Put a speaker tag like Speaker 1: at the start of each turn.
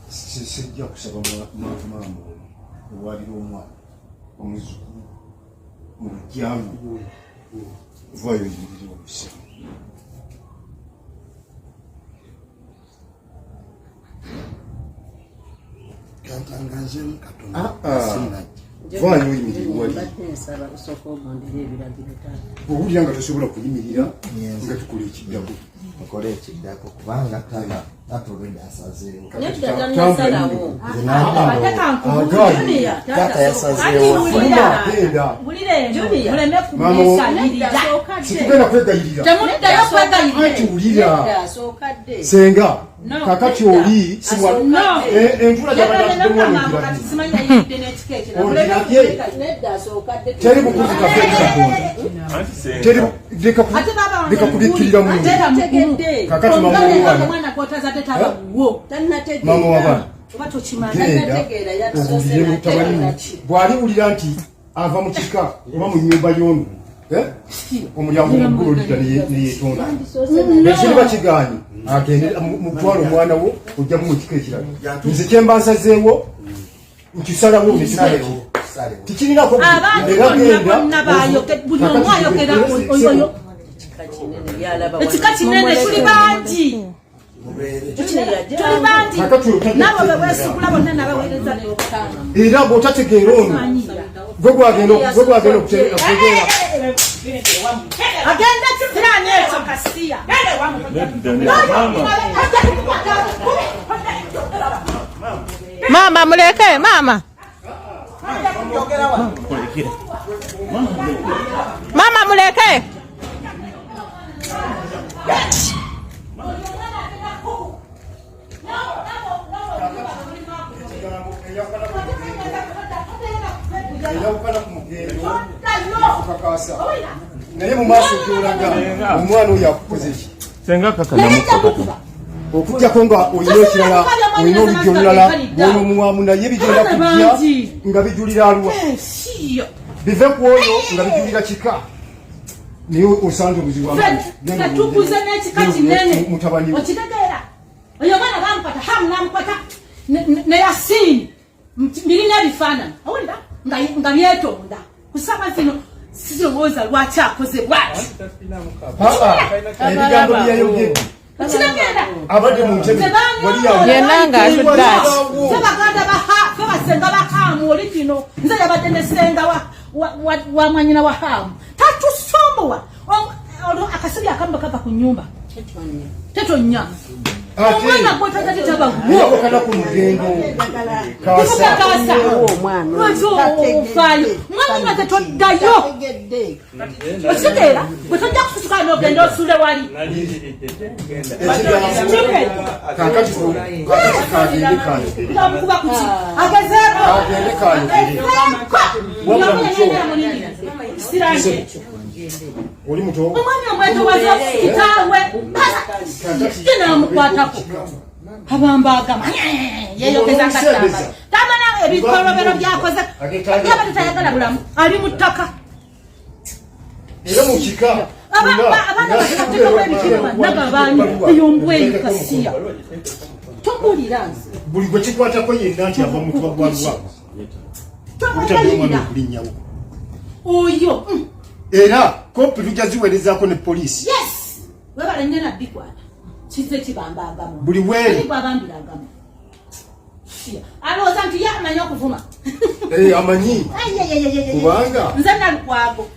Speaker 1: sijja kusaba mama owalira omwana omuzukulu mu lujjangu vayo yirira obusa
Speaker 2: kantangaze Katonda
Speaker 1: vayo yimirira wali owulira nga tosobola kuyimirira nga tukola ekiddako
Speaker 2: mukole ekiddako kubanga tatolwedde asazeewo tata yasazeewo
Speaker 1: situgenda kwegayirira senga kakati oli envula teri bukuvuga leka kubikkirira mu kakati mama wabana bw'aliwulira nti ava mu kika oba mu nnyumba y'onu omulyango omugulu olidda neyetonda ekiri bakigaanyi agende mutwala omwana wo ojjamu mu kika ekirala nze kyemba nsazeewo nkisalawo nekisalawo tikirinako
Speaker 3: ekika kinene tuli bangi
Speaker 1: era bw'otategeera ono gwe gwagenda okutegeera
Speaker 3: agenda kirani ekyo kasiya mama muleke mama mama muleke
Speaker 1: naye mu maaso gyolaga omwana oyo akukoze ki okugjako nga olina ekirala olina olujja olulala ono muwamu naye bigenda kujja nga bijulira alwa bive ku oyo nga bijulira kika naye osanze
Speaker 3: obuzibuatukuze n'ekika kinene okitegeera oyo omwana bamukwata hamu namukwata neyasiini birina ebifaananyi owulira nga byetonda kusaba zino sirowooza lwaki akoze bwati
Speaker 1: ebigambo byayogedde abadde mu
Speaker 3: yenanga atuddaaki febaganda febasenga bahaamu oli kino nze yabadde nesenga wa mwanyina wa haamu tatusombowa akasibi akamu kava ku nyumba tetonya omwana gwotaza tetaba
Speaker 1: okana ku mugendo
Speaker 3: kasa ofaayo mwanyina tetoddayo okitegeera bwe tojja kususuka n'ogenda osule wali amukuba kuki agezeeko sirange
Speaker 1: oli muto
Speaker 3: omwana omwetowaza kitaawe tenamukwatako abambagama yeyogeza katamba tamana ebikolobero byakoze yabadde tayagala bulamu ali mu ttaka
Speaker 1: era mu kika
Speaker 3: abaana bateekateekamu ebikiro bannaga baani eyombweyo kasiya tokulira nze
Speaker 1: buli gwe kikwatako yenna nti ava mutuba gwalwago
Speaker 3: tokulira
Speaker 1: okulinnyawo
Speaker 3: oyo
Speaker 1: era kopi tujja ziweerezaako ne poliisi
Speaker 3: webala nnyo nabbikwata kize kibambagamu
Speaker 1: buli weeri
Speaker 3: gwabambiragamu alowooza nti ye amanyi okuvuma
Speaker 1: amanyi kubanga
Speaker 3: nze nalukwago